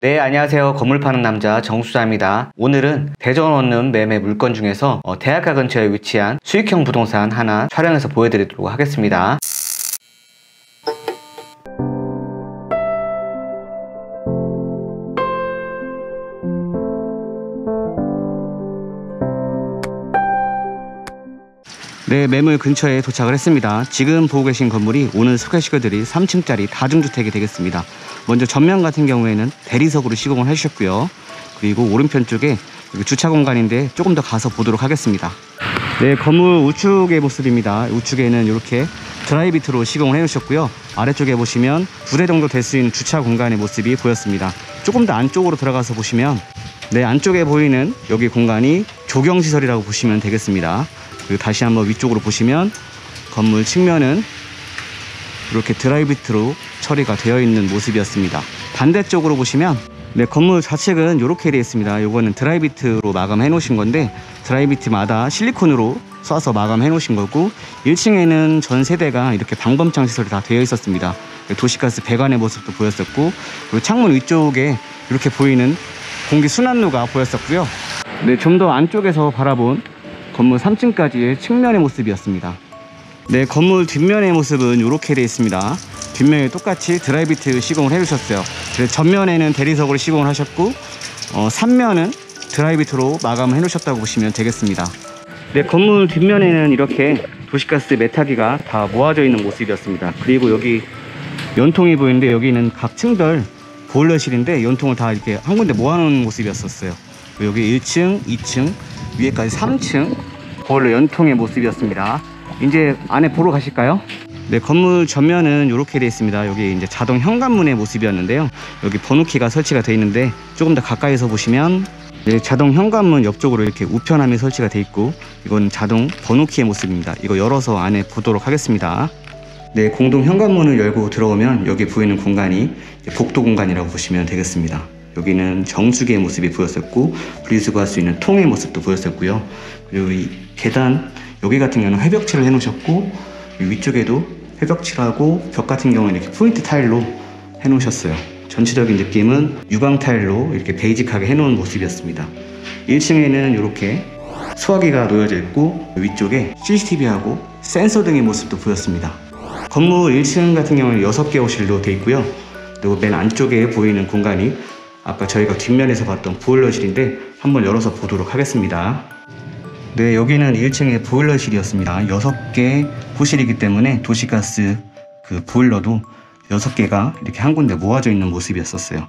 네, 안녕하세요. 건물 파는 남자 정수자입니다. 오늘은 대전 원룸 매매 물건 중에서 대학가 근처에 위치한 수익형 부동산 하나 촬영해서 보여드리도록 하겠습니다. 네, 매물 근처에 도착을 했습니다. 지금 보고 계신 건물이 오늘 소개시켜드릴 3층짜리 다중주택이 되겠습니다. 먼저 전면 같은 경우에는 대리석으로 시공을 해주셨고요. 그리고 오른편 쪽에 주차 공간인데 조금 더 가서 보도록 하겠습니다. 네, 건물 우측의 모습입니다. 우측에는 이렇게 드라이비트로 시공을 해주셨고요. 아래쪽에 보시면 2대 정도 될 수 있는 주차 공간의 모습이 보였습니다. 조금 더 안쪽으로 들어가서 보시면 안쪽에 보이는 여기 공간이 조경시설이라고 보시면 되겠습니다. 그리고 다시 한번 위쪽으로 보시면 건물 측면은 이렇게 드라이비트로 처리가 되어 있는 모습이었습니다. 반대쪽으로 보시면 건물 좌측은 이렇게 되어 있습니다. 이거는 드라이비트로 마감해 놓으신 건데 드라이비트마다 실리콘으로 쏴서 마감해 놓으신 거고 1층에는 전 세대가 이렇게 방범창 시설이 다 되어 있었습니다. 도시가스 배관의 모습도 보였었고 그리고 창문 위쪽에 이렇게 보이는 공기 순환로가 보였었고요. 좀 더 안쪽에서 바라본 건물 3층까지의 측면의 모습이었습니다. 건물 뒷면의 모습은 이렇게 되어 있습니다. 뒷면에 똑같이 드라이비트 시공을 해주셨어요. 그래서 전면에는 대리석으로 시공을 하셨고 3면은 드라이비트로 마감을 해놓으셨다고 보시면 되겠습니다. 건물 뒷면에는 이렇게 도시가스 메타기가 다 모아져 있는 모습이었습니다. 그리고 여기 연통이 보이는데 여기는 각 층별 보일러실인데 연통을 다 이렇게 한 군데 모아놓은 모습이었어요. 여기 1층, 2층, 위에까지 3층 보일러 연통의 모습이었습니다. 이제 안에 보러 가실까요? 건물 전면은 이렇게 되어 있습니다. 여기 이제 자동 현관문의 모습이었는데요. 여기 번호키가 설치가 되어 있는데 조금 더 가까이서 보시면 자동 현관문 옆쪽으로 이렇게 우편함이 설치가 되어 있고 이건 자동 번호키의 모습입니다. 이거 열어서 안에 보도록 하겠습니다. 공동 현관문을 열고 들어오면 여기 보이는 공간이 복도 공간이라고 보시면 되겠습니다. 여기는 정수기의 모습이 보였었고 분리수거할 수 있는 통의 모습도 보였었고요. 그리고 이 계단 여기 같은 경우는 회벽칠을 해 놓으셨고 위쪽에도 회벽칠하고 벽 같은 경우는 이렇게 포인트 타일로 해 놓으셨어요. 전체적인 느낌은 유광 타일로 이렇게 베이직하게 해 놓은 모습이었습니다. 1층에는 이렇게 소화기가 놓여져 있고 위쪽에 CCTV하고 센서 등의 모습도 보였습니다. 건물 1층 같은 경우는 6개 호실로 되어 있고요. 그리고 맨 안쪽에 보이는 공간이 아까 저희가 뒷면에서 봤던 보일러실인데 한번 열어서 보도록 하겠습니다. 여기는 1층의 보일러실이었습니다. 6개 호실이기 때문에 도시가스 보일러도 6개가 이렇게 한 군데 모아져 있는 모습이었어요.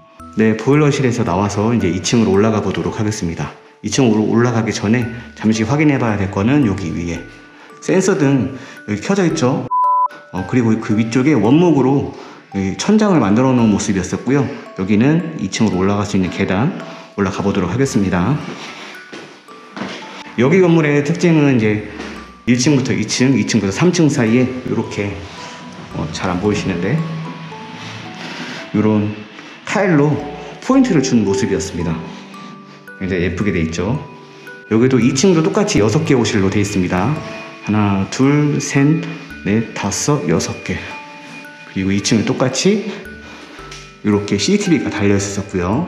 보일러실에서 나와서 이제 2층으로 올라가 보도록 하겠습니다. 2층으로 올라가기 전에 잠시 확인해 봐야 될 거는 여기 위에 센서 등 여기 켜져 있죠. 그리고 그 위쪽에 원목으로 천장을 만들어 놓은 모습이었었고요. 여기는 2층으로 올라갈 수 있는 계단 올라가 보도록 하겠습니다. 여기 건물의 특징은 이제 1층부터 2층, 2층부터 3층 사이에 이렇게 잘 안 보이시는데 이런 타일로 포인트를 준 모습이었습니다. 굉장히 예쁘게 돼 있죠. 여기도 2층도 똑같이 6개 호실로 되어 있습니다. 하나, 둘, 셋, 넷, 다섯, 6개. 그리고 2층은 똑같이 이렇게 CCTV가 달려 있었고요.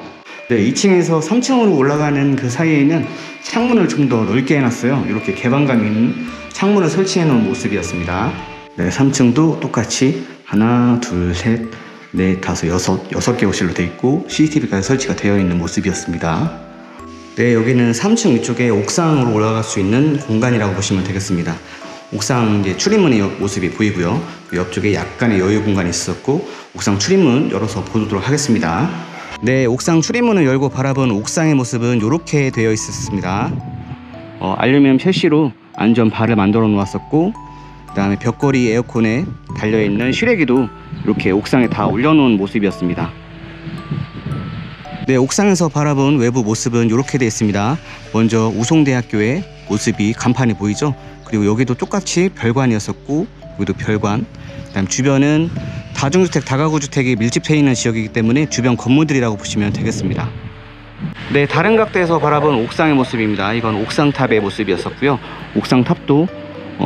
2층에서 3층으로 올라가는 그 사이에는 창문을 좀 더 넓게 해놨어요. 이렇게 개방감 있는 창문을 설치해 놓은 모습이었습니다. 3층도 똑같이 하나, 둘, 셋, 넷, 다섯, 6개 호실로 되어 있고 CCTV까지 설치가 되어 있는 모습이었습니다. 여기는 3층 위쪽에 옥상으로 올라갈 수 있는 공간이라고 보시면 되겠습니다. 옥상 이제 출입문의 모습이 보이고요. 옆쪽에 약간의 여유 공간이 있었고 옥상 출입문 열어서 보도록 하겠습니다. 옥상 출입문을 열고 바라본 옥상의 모습은 이렇게 되어 있었습니다. 알루미늄 셰시로 안전 바를 만들어 놓았었고 그 다음에 벽걸이 에어컨에 달려있는 실외기도 이렇게 옥상에 다 올려놓은 모습이었습니다. 옥상에서 바라본 외부 모습은 이렇게 되어 있습니다. 먼저 우송대학교의 모습이 간판이 보이죠. 그리고 여기도 똑같이 별관이었었고 여기도 별관. 그다음 주변은 다중주택, 다가구주택이 밀집되어 있는 지역이기 때문에 주변 건물들이라고 보시면 되겠습니다. 다른 각도에서 바라본 옥상의 모습입니다. 이건 옥상탑의 모습이었었고요. 옥상탑도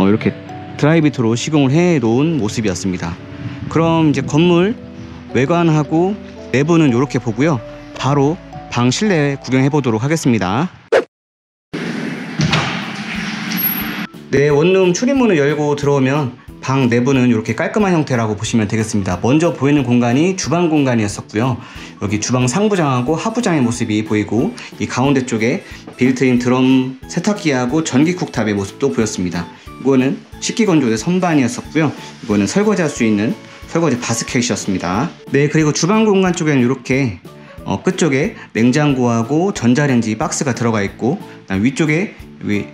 이렇게 드라이비트로 시공을 해 놓은 모습이었습니다. 그럼 이제 건물 외관하고 내부는 이렇게 보고요. 바로 방 실내 구경해 보도록 하겠습니다. 네, 원룸 출입문을 열고 들어오면 방 내부는 이렇게 깔끔한 형태라고 보시면 되겠습니다. 먼저 보이는 공간이 주방 공간이었었고요. 여기 주방 상부장하고 하부장의 모습이 보이고, 이 가운데 쪽에 빌트인 드럼 세탁기하고 전기 쿡탑의 모습도 보였습니다. 이거는 식기건조대 선반이었었고요. 이거는 설거지할 수 있는 설거지 바스켓이었습니다. 네, 그리고 주방 공간 쪽에는 이렇게 끝쪽에 냉장고하고 전자레인지 박스가 들어가 있고, 그다음 위쪽에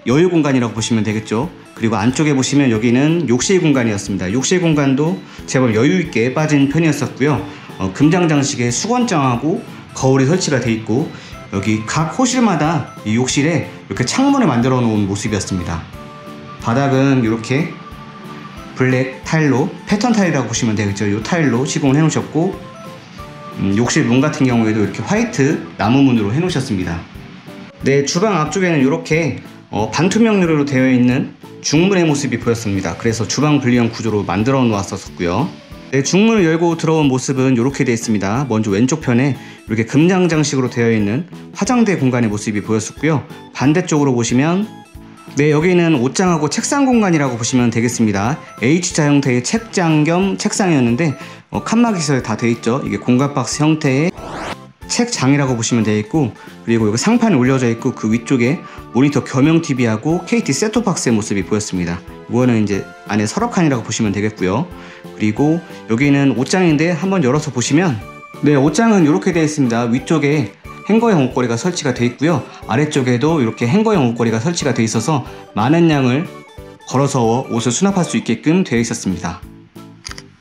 여유 공간이라고 보시면 되겠죠. 그리고 안쪽에 보시면 여기는 욕실 공간이었습니다. 욕실 공간도 제법 여유 있게 빠진 편이었었고요. 금장 장식에 수건장하고 거울이 설치가 되어 있고, 여기 각 호실마다 이 욕실에 이렇게 창문을 만들어 놓은 모습이었습니다. 바닥은 이렇게 블랙 타일로, 패턴 타일이라고 보시면 되겠죠. 이 타일로 시공을 해 놓으셨고, 욕실 문 같은 경우에도 이렇게 화이트 나무 문으로 해 놓으셨습니다. 네, 주방 앞쪽에는 이렇게 반투명 유리로 되어 있는 중문의 모습이 보였습니다. 그래서 주방 분리형 구조로 만들어 놓았었고요. 네, 중문을 열고 들어온 모습은 이렇게 되어 있습니다. 먼저 왼쪽 편에 이렇게 금장 장식으로 되어 있는 화장대 공간의 모습이 보였었고요. 반대쪽으로 보시면, 네, 여기는 옷장하고 책상 공간이라고 보시면 되겠습니다. H자 형태의 책장 겸 책상이었는데 칸막 시설 다 되어 있죠. 이게 공간 박스 형태의 책장이라고 보시면 되어 있고, 그리고 여기 상판이 올려져 있고, 그 위쪽에 모니터 겸용 TV하고 KT 셋톱박스의 모습이 보였습니다. 이거는 이제 안에 서랍칸이라고 보시면 되겠고요. 그리고 여기는 옷장인데 한번 열어서 보시면, 네, 옷장은 이렇게 되어 있습니다. 위쪽에 행거형 옷걸이가 설치가 되어 있고요. 아래쪽에도 이렇게 행거형 옷걸이가 설치가 되어 있어서 많은 양을 걸어서 옷을 수납할 수 있게끔 되어 있었습니다.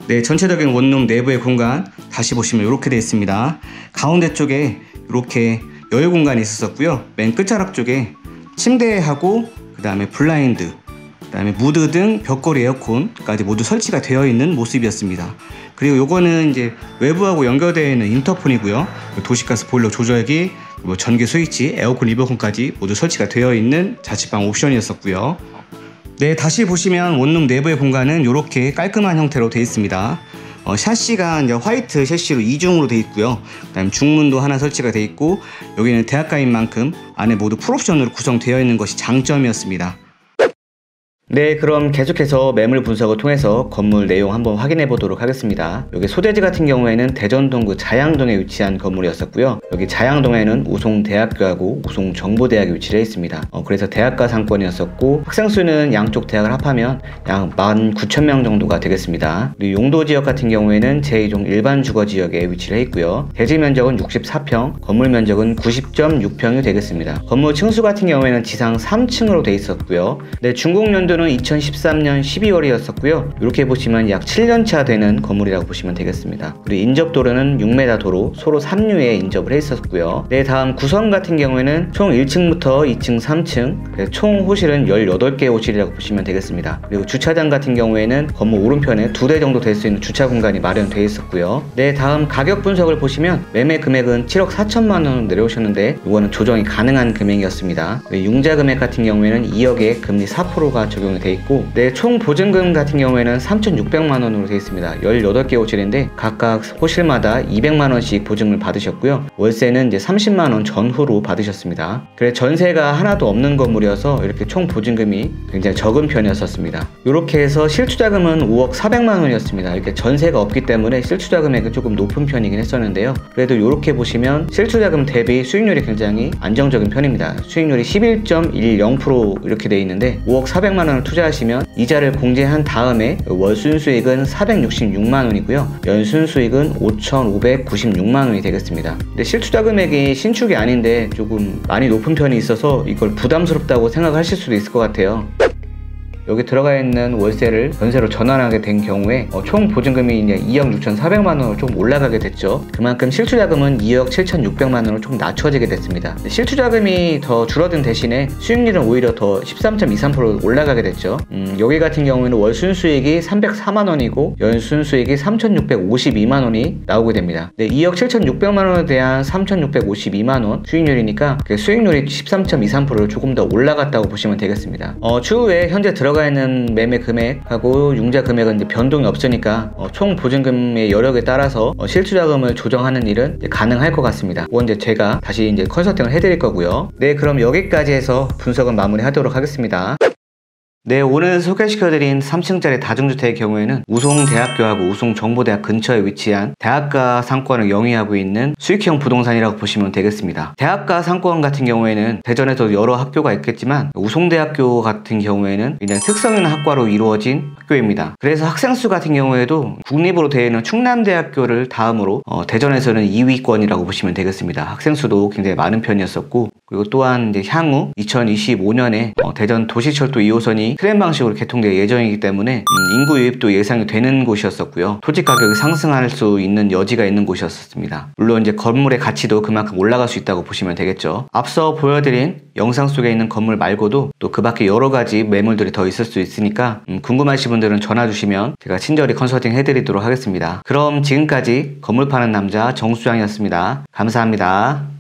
네, 전체적인 원룸 내부의 공간 다시 보시면 이렇게 되어 있습니다. 가운데 쪽에 이렇게 여유 공간이 있었고요. 맨 끝자락 쪽에 침대하고 그 다음에 블라인드, 그 다음에 무드 등 벽걸이 에어컨까지 모두 설치가 되어 있는 모습이었습니다. 그리고 요거는 이제 외부하고 연결되어 있는 인터폰이고요. 도시가스 보일러 조절기, 전기 스위치, 에어컨 리버컨까지 모두 설치가 되어 있는 자취방 옵션이었었고요. 네, 다시 보시면 원룸 내부의 공간은 이렇게 깔끔한 형태로 되어 있습니다. 샤시가 이제 화이트 샤시로 이중으로 되어 있고요. 그다음 중문도 하나 설치가 되어 있고, 여기는 대학가인 만큼 안에 모두 풀옵션으로 구성되어 있는 것이 장점이었습니다. 네, 그럼 계속해서 매물 분석을 통해서 건물 내용 한번 확인해 보도록 하겠습니다. 여기 소재지 같은 경우에는 대전동구 자양동에 위치한 건물이었었고요. 여기 자양동에는 우송대학교하고 우송정보대학이 위치해 있습니다. 그래서 대학가 상권이었었고, 학생수는 양쪽 대학을 합하면 약 19,000명 정도가 되겠습니다. 그리고 용도지역 같은 경우에는 제2종 일반 주거지역에 위치해 있고요. 대지 면적은 64평, 건물 면적은 90.6평이 되겠습니다. 건물 층수 같은 경우에는 지상 3층으로 되어 있었고요. 네, 준공연도는 2013년 12월이었었고요. 이렇게 보시면 약 7년차 되는 건물이라고 보시면 되겠습니다. 그리고 인접도로는 6m 도로 소로 3류에 인접을 해 있었고요. 네, 다음 구성 같은 경우에는 총 1층부터 2층, 3층, 총 호실은 18개 호실이라고 보시면 되겠습니다. 그리고 주차장 같은 경우에는 건물 오른편에 2대 정도 될 수 있는 주차 공간이 마련되어 있었고요. 네, 다음 가격 분석을 보시면 매매 금액은 7억 4천만 원 내려오셨는데, 이거는 조정이 가능한 금액이었습니다. 융자 금액 같은 경우에는 2억에 금리 4%가 적용이 되어 있고, 네, 총 보증금 같은 경우에는 3,600만 원으로 되어 있습니다. 18개 호실인데 각각 호실마다 200만 원씩 보증을 받으셨고요. 월세는 이제 30만 원 전후로 받으셨습니다. 그래 전세가 하나도 없는 건물이어서 이렇게 총 보증금이 굉장히 적은 편이었습니다. 이렇게 해서 실투자금은 5억 400만 원이었습니다. 이렇게 전세가 없기 때문에 실투자 금액은 조금 높은 편이긴 했었는데요. 그래도 이렇게 보시면 실투자금 대비 수익률이 굉장히 안정적인 편입니다. 수익률이 11.10% 이렇게 되어 있는데, 5억 400만 원을 투자하시면 이자를 공제한 다음에 월 순수익은 466만 원이고요. 연 순수익은 5,596만 원이 되겠습니다. 근데 실투자 금액이 신축이 아닌데 조금 많이 높은 편이 있어서 이걸 부담스럽다고 생각하실 수도 있을 것 같아요. 여기 들어가 있는 월세를 전세로 전환하게 된 경우에 총 보증금이 이제 2억 6,400만 원으로 좀 올라가게 됐죠. 그만큼 실투자금은 2억 7,600만 원으로 좀 낮춰지게 됐습니다. 실투자금이 더 줄어든 대신에 수익률은 오히려 더 13.23% 올라가게 됐죠. 여기 같은 경우에는 월 순수익이 304만 원이고 연 순수익이 3,652만 원이 나오게 됩니다. 네, 2억 7,600만 원에 대한 3,652만 원 수익률이니까 수익률이 13.23% 조금 더 올라갔다고 보시면 되겠습니다. 추후에 현재 들어가 들어가 있는 매매 금액하고 융자 금액은 이제 변동이 없으니까 총 보증금의 여력에 따라서 실투자금을 조정하는 일은 이제 가능할 것 같습니다. 그건 이제 제가 다시 이제 컨설팅을 해드릴 거고요. 네, 그럼 여기까지 해서 분석은 마무리하도록 하겠습니다. 네, 오늘 소개시켜드린 3층짜리 다중주택의 경우에는 우송대학교하고 우송정보대학 근처에 위치한 대학가 상권을 영위하고 있는 수익형 부동산이라고 보시면 되겠습니다. 대학가 상권 같은 경우에는 대전에도 여러 학교가 있겠지만 우송대학교 같은 경우에는 그냥 특성 있는 학과로 이루어진 학교입니다. 그래서 학생수 같은 경우에도 국립으로 되어 있는 충남대학교를 다음으로 대전에서는 2위권이라고 보시면 되겠습니다. 학생수도 굉장히 많은 편이었었고, 그리고 또한 이제 향후 2025년에 대전 도시철도 2호선이 트램 방식으로 개통될 예정이기 때문에 인구 유입도 예상이 되는 곳이었었고요. 토지 가격이 상승할 수 있는 여지가 있는 곳이었습니다. 물론 이제 건물의 가치도 그만큼 올라갈 수 있다고 보시면 되겠죠. 앞서 보여드린 영상 속에 있는 건물 말고도 또 그 밖에 여러 가지 매물들이 더 있을 수 있으니까 궁금하신 분들은 전화 주시면 제가 친절히 컨설팅 해드리도록 하겠습니다. 그럼 지금까지 건물 파는 남자 정수장이었습니다. 감사합니다.